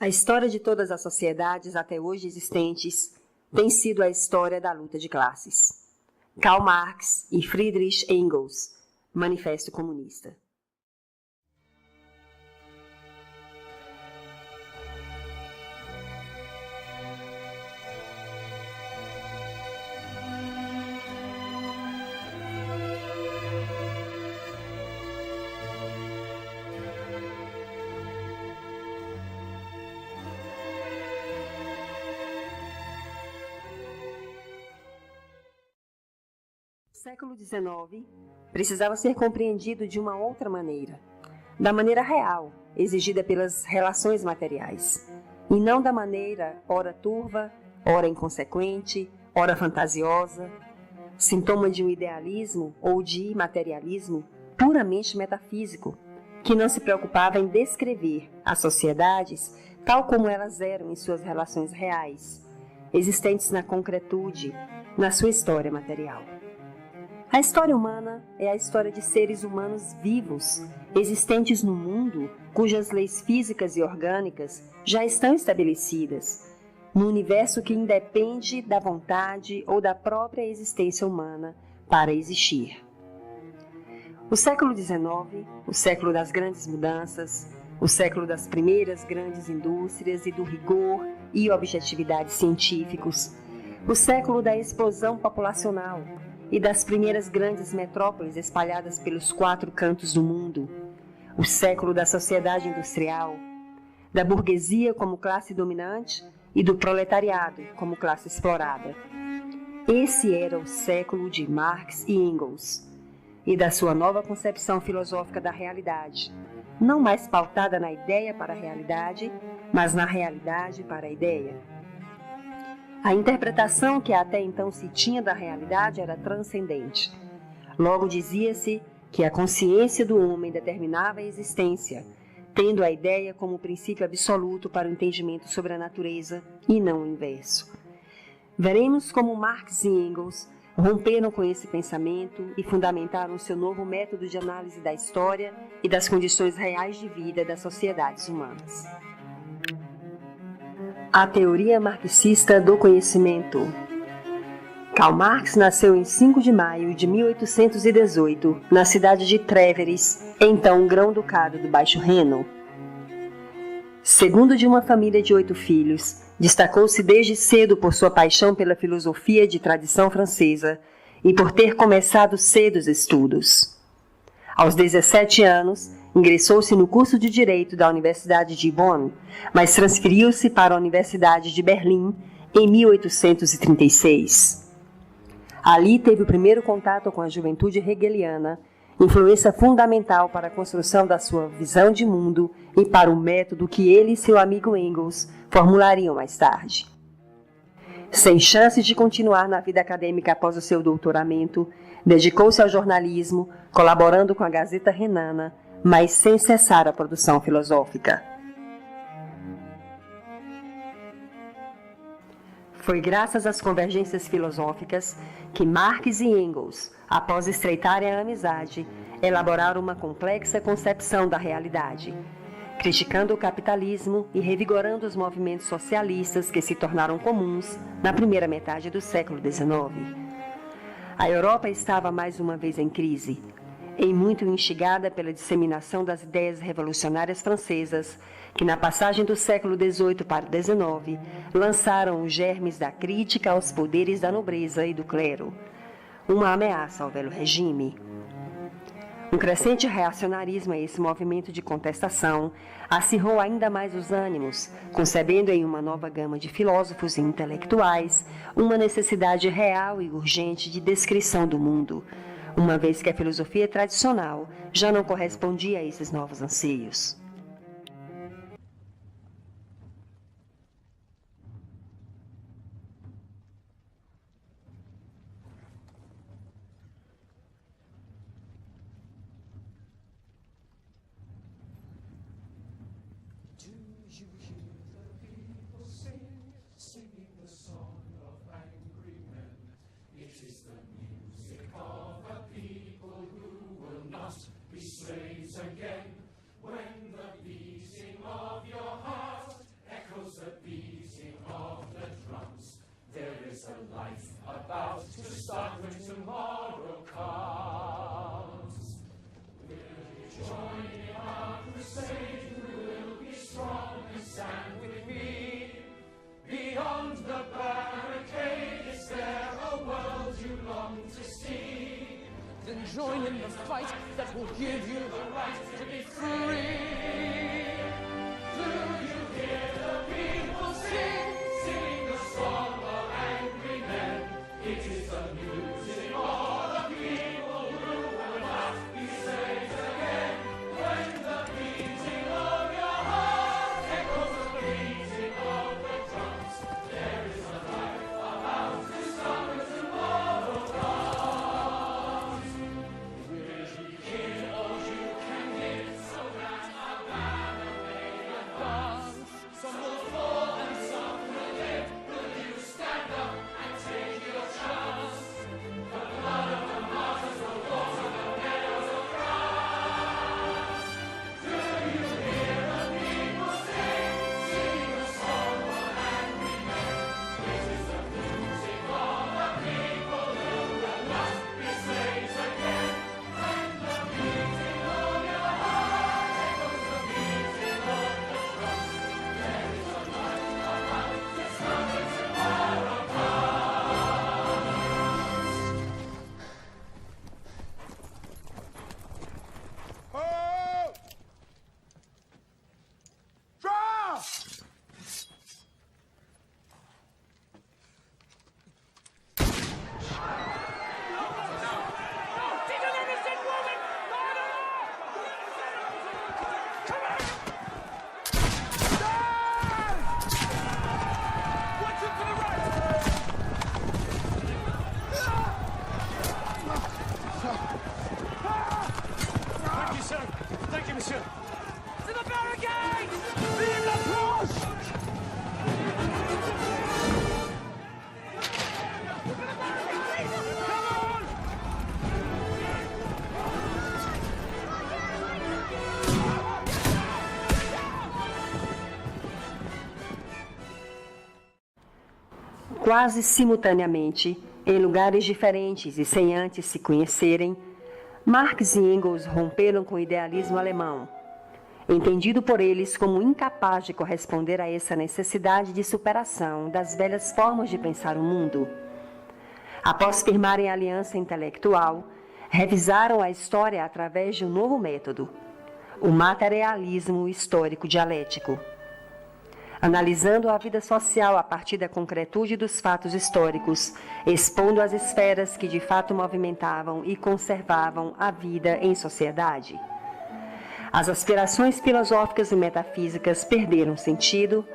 A história de todas as sociedades até hoje existentes tem sido a história da luta de classes. Karl Marx e Friedrich Engels, Manifesto Comunista. O século XIX precisava ser compreendido de uma outra maneira, da maneira real, exigida pelas relações materiais, e não da maneira ora turva, ora inconsequente, ora fantasiosa, sintoma de um idealismo ou de imaterialismo puramente metafísico, que não se preocupava em descrever as sociedades tal como elas eram em suas relações reais, existentes na concretude, na sua história material. A história humana é a história de seres humanos vivos, existentes no mundo, cujas leis físicas e orgânicas já estão estabelecidas, no universo que independe da vontade ou da própria existência humana para existir. O século XIX, o século das grandes mudanças, o século das primeiras grandes indústrias e do rigor e objetividade científicos, o século da explosão populacional e das primeiras grandes metrópoles espalhadas pelos 4 cantos do mundo, o século da sociedade industrial, da burguesia como classe dominante e do proletariado como classe explorada. Esse era o século de Marx e Engels e da sua nova concepção filosófica da realidade, não mais pautada na ideia para a realidade, mas na realidade para a ideia. A interpretação que até então se tinha da realidade era transcendente. Logo dizia-se que a consciência do homem determinava a existência, tendo a ideia como princípio absoluto para o entendimento sobre a natureza e não o inverso. Veremos como Marx e Engels romperam com esse pensamento e fundamentaram seu novo método de análise da história e das condições reais de vida das sociedades humanas. A teoria marxista do conhecimento. Karl Marx nasceu em 5 de maio de 1818, na cidade de Trèveris, então Grão-Ducado do Baixo Reno. Segundo de uma família de 8 filhos, destacou-se desde cedo por sua paixão pela filosofia de tradição francesa e por ter começado cedo os estudos. Aos 17 anos, ingressou-se no curso de Direito da Universidade de Bonn, mas transferiu-se para a Universidade de Berlim em 1836. Ali teve o primeiro contato com a juventude hegeliana, influência fundamental para a construção da sua visão de mundo e para o método que ele e seu amigo Engels formulariam mais tarde. Sem chances de continuar na vida acadêmica após o seu doutoramento, dedicou-se ao jornalismo, colaborando com a Gazeta Renana, mas sem cessar a produção filosófica. Foi graças às convergências filosóficas que Marx e Engels, após estreitarem a amizade, elaboraram uma complexa concepção da realidade, criticando o capitalismo e revigorando os movimentos socialistas que se tornaram comuns na primeira metade do século XIX. A Europa estava mais uma vez em crise, em muito instigada pela disseminação das ideias revolucionárias francesas, que na passagem do século XVIII para o XIX lançaram os germes da crítica aos poderes da nobreza e do clero, uma ameaça ao velho regime. Um crescente reacionarismo a esse movimento de contestação acirrou ainda mais os ânimos, concebendo em uma nova gama de filósofos e intelectuais uma necessidade real e urgente de descrição do mundo, uma vez que a filosofia tradicional já não correspondia a esses novos anseios. Slaves again when the stand with me. Beyond the barricade, is there a world you long to see? Then join in the fight that will give you the right to be free. Do you hear the people sing, sing the song of angry men? It is the music of the people who will not be saved again. When the beating of your heart echoes the beating of the drums, there is a life about to summer tomorrow comes. Will you give all you can give so that our banner may advance? Some will fall and some will live. Will you stand up and take your chance? The blood of the martyrs will water the meadows of France. Do you hear the people sing, sing the song of angry men? This is the music of the people who will not be slaves again. When the beating of your heart echoes the beating of the drums, there is a light about to summer tomorrow comes. Oh! Draw! Thank you, sir. Thank you, monsieur. To the barricade! Vive la France! Come on! Quase simultaneamente, em lugares diferentes e sem antes se conhecerem, Marx e Engels romperam com o idealismo alemão, entendido por eles como incapaz de corresponder a essa necessidade de superação das velhas formas de pensar o mundo. Após firmarem aliança intelectual, revisaram a história através de um novo método, o materialismo histórico dialético. Analisando a vida social a partir da concretude dos fatos históricos, expondo as esferas que de fato movimentavam e conservavam a vida em sociedade. As aspirações filosóficas e metafísicas perderam sentido,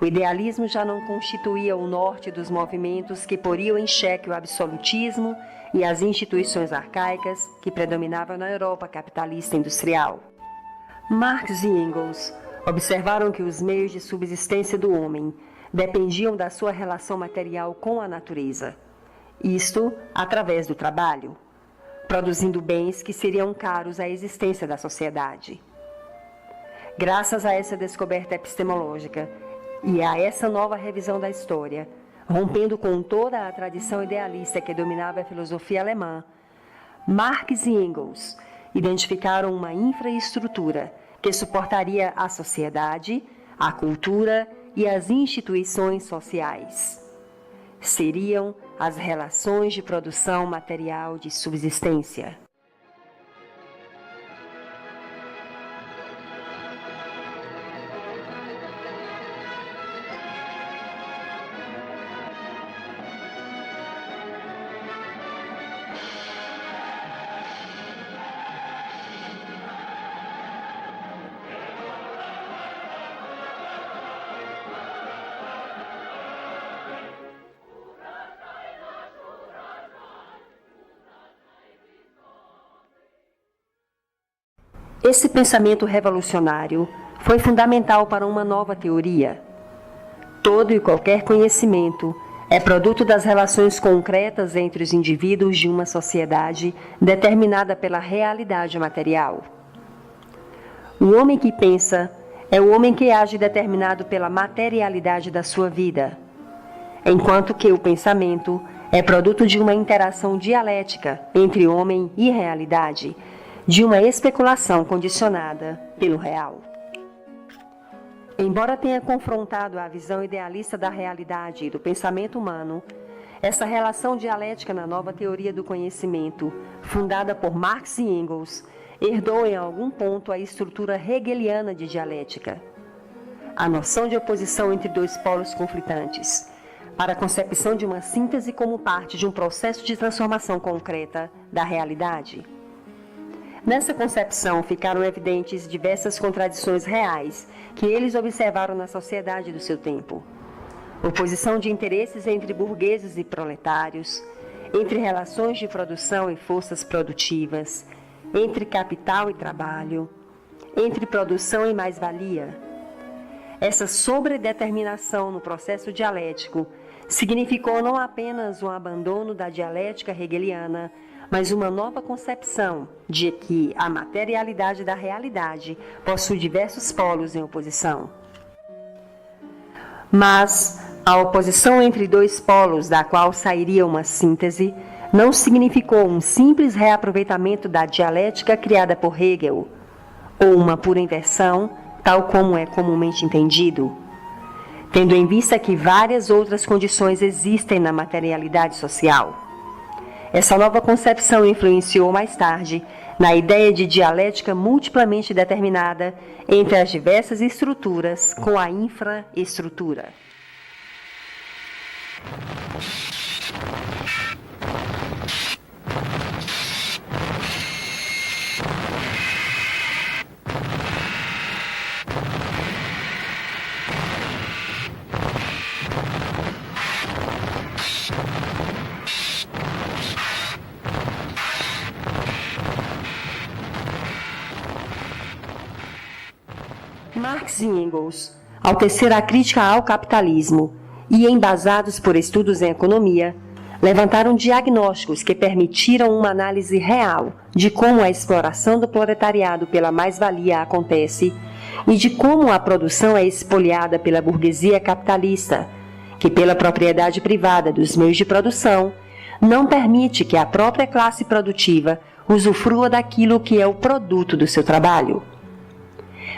o idealismo já não constituía o norte dos movimentos que poriam em xeque o absolutismo e as instituições arcaicas que predominavam na Europa capitalista industrial. Marx e Engels observaram que os meios de subsistência do homem dependiam da sua relação material com a natureza, isto através do trabalho, produzindo bens que seriam caros à existência da sociedade. Graças a essa descoberta epistemológica e a essa nova revisão da história, rompendo com toda a tradição idealista que dominava a filosofia alemã, Marx e Engels identificaram uma infraestrutura que suportaria a sociedade, a cultura e as instituições sociais. Seriam as relações de produção material de subsistência. Esse pensamento revolucionário foi fundamental para uma nova teoria. Todo e qualquer conhecimento é produto das relações concretas entre os indivíduos de uma sociedade determinada pela realidade material. O homem que pensa é o homem que age determinado pela materialidade da sua vida, enquanto que o pensamento é produto de uma interação dialética entre homem e realidade, de uma especulação condicionada pelo real. Embora tenha confrontado a visão idealista da realidade e do pensamento humano, essa relação dialética na nova teoria do conhecimento, fundada por Marx e Engels, herdou em algum ponto a estrutura hegeliana de dialética. A noção de oposição entre dois polos conflitantes, para a concepção de uma síntese como parte de um processo de transformação concreta da realidade. Nessa concepção ficaram evidentes diversas contradições reais que eles observaram na sociedade do seu tempo. Oposição de interesses entre burgueses e proletários, entre relações de produção e forças produtivas, entre capital e trabalho, entre produção e mais-valia. Essa sobredeterminação no processo dialético significou não apenas um abandono da dialética hegeliana, mas uma nova concepção de que a materialidade da realidade possui diversos polos em oposição. Mas a oposição entre dois polos, da qual sairia uma síntese, não significou um simples reaproveitamento da dialética criada por Hegel, ou uma pura inversão, tal como é comumente entendido, tendo em vista que várias outras condições existem na materialidade social. Essa nova concepção influenciou mais tarde na ideia de dialética multiplamente determinada entre as diversas estruturas com a infraestrutura. Marx e Engels, ao tecer a crítica ao capitalismo e embasados por estudos em economia, levantaram diagnósticos que permitiram uma análise real de como a exploração do proletariado pela mais-valia acontece e de como a produção é expoliada pela burguesia capitalista, que pela propriedade privada dos meios de produção não permite que a própria classe produtiva usufrua daquilo que é o produto do seu trabalho.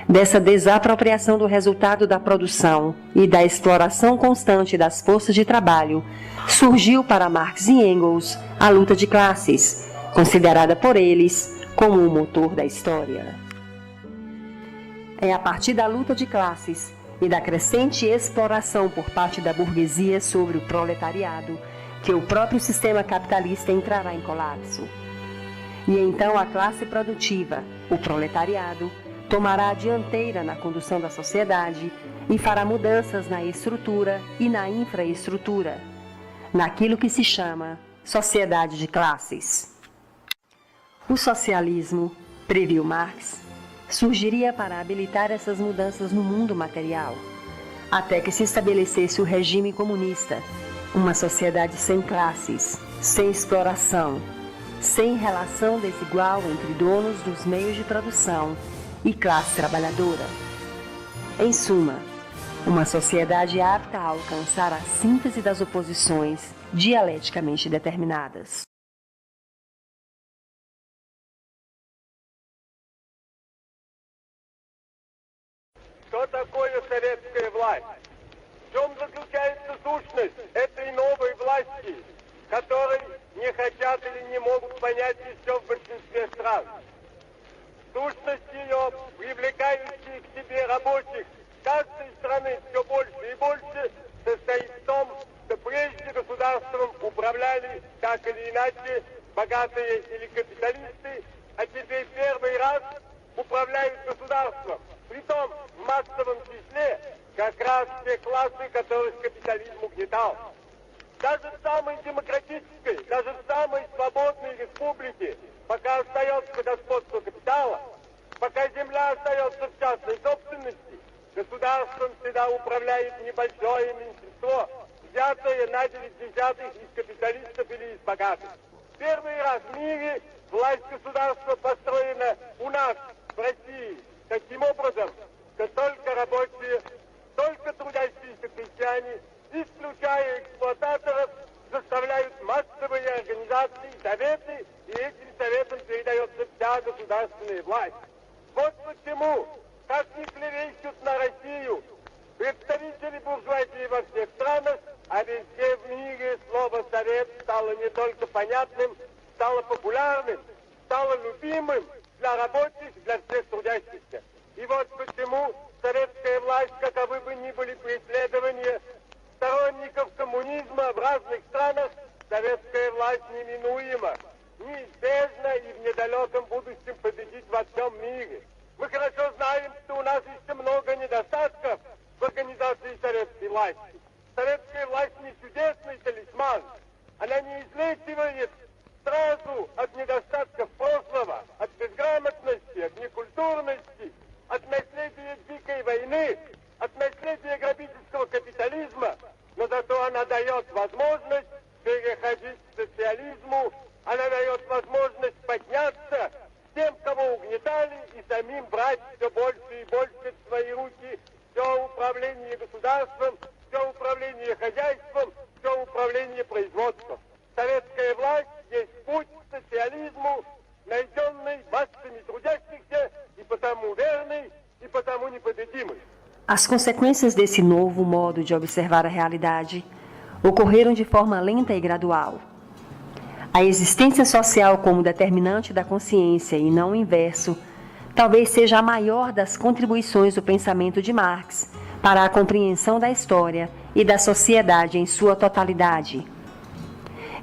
Dessa desapropriação do resultado da produção e da exploração constante das forças de trabalho, surgiu para Marx e Engels a luta de classes, considerada por eles como o motor da história. É a partir da luta de classes e da crescente exploração por parte da burguesia sobre o proletariado que o próprio sistema capitalista entrará em colapso. E então a classe produtiva, o proletariado, tomará a dianteira na condução da sociedade e fará mudanças na estrutura e na infraestrutura, naquilo que se chama sociedade de classes. O socialismo, previu Marx, surgiria para habilitar essas mudanças no mundo material, até que se estabelecesse o regime comunista, uma sociedade sem classes, sem exploração, sem relação desigual entre donos dos meios de produção e classe trabalhadora. Em suma, uma sociedade apta a alcançar a síntese das oposições dialeticamente determinadas. Что такое советская власть? В чем заключается сущность этой новой власти, которой не хотят или не могут понять еще в большинстве стран? Сущность ее, привлекающая к себе рабочих каждой страны все больше и больше, состоит в том, что прежде государством управляли так или иначе богатые или капиталисты, а теперь первый раз управляют государством. Притом в массовом числе как раз те классы, которых капитализм угнетал. Даже в самой демократической, даже в самой свободной республике, пока остается господство капитала, пока земля остается в частной собственности, государством всегда управляет небольшое меньшинство, взятое на 9/10 из капиталистов или из богатых. Первый раз в мире власть государства построена у нас, в России, таким образом, что только рабочие, только трудящиеся крестьяне, исключая эксплуататоров, заставляют массовые организации, советы, и этим советам передается вся государственная власть. Вот почему, как ни клевещут на Россию, настолько понятным, стало популярным, стало любимым для рабочих, для всех трудящихся. И вот почему советская власть, каковы бы ни были преследования сторонников коммунизма в разных странах, советская власть неминуема, неизбежно и в недалеком будущем победит во всем мире. Мы хорошо знаем, что у нас еще много недостатков в организации советской власти. Советская власть не чудесный талисман. Она не излечивает сразу от недостатков прошлого, от безграмотности, от некультурности, от наследия дикой войны, от наследия грабительского капитализма. Но зато она дает возможность переходить к социализму, она дает возможность подняться тем, кого угнетали, и самим брать все больше и больше в свои руки все управление государством, все управление хозяйством, все управление производством. Советская власть есть путь к социализму, найденный массами трудящихся, e потому verний, e потому непобедимый. As consequências desse novo modo de observar a realidade ocorreram de forma lenta e gradual. A existência social como determinante da consciência e não o inverso, talvez seja a maior das contribuições do pensamento de Marx para a compreensão da história e da sociedade em sua totalidade.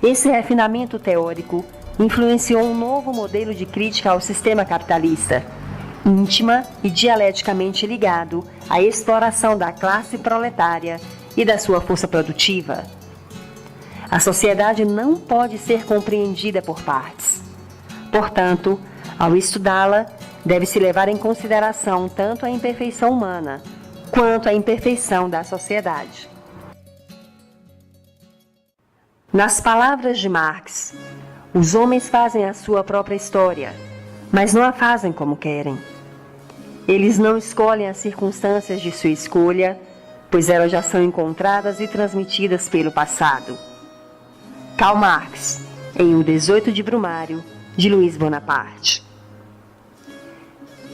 Esse refinamento teórico influenciou um novo modelo de crítica ao sistema capitalista, íntima e dialeticamente ligado à exploração da classe proletária e da sua força produtiva. A sociedade não pode ser compreendida por partes. Portanto, ao estudá-la, deve-se levar em consideração tanto a imperfeição humana quanto a imperfeição da sociedade. Nas palavras de Marx, os homens fazem a sua própria história, mas não a fazem como querem. Eles não escolhem as circunstâncias de sua escolha, pois elas já são encontradas e transmitidas pelo passado. Karl Marx, em O 18 de Brumário, de Luiz Bonaparte.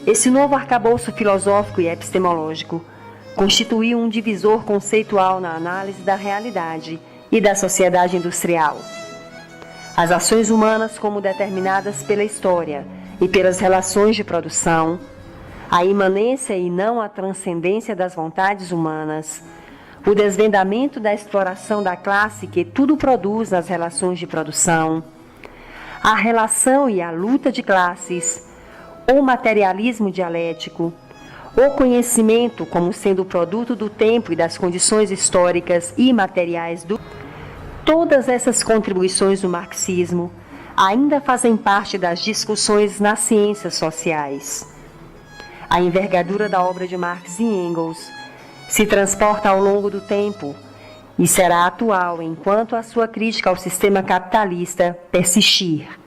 Esse novo arcabouço filosófico e epistemológico constituiu um divisor conceitual na análise da realidade e da sociedade industrial. As ações humanas como determinadas pela história e pelas relações de produção, a imanência e não a transcendência das vontades humanas, o desvendamento da exploração da classe que tudo produz nas relações de produção, a relação e a luta de classes, o materialismo dialético, o conhecimento como sendo o produto do tempo e das condições históricas e materiais do... Todas essas contribuições do marxismo ainda fazem parte das discussões nas ciências sociais. A envergadura da obra de Marx e Engels se transporta ao longo do tempo e será atual enquanto a sua crítica ao sistema capitalista persistir.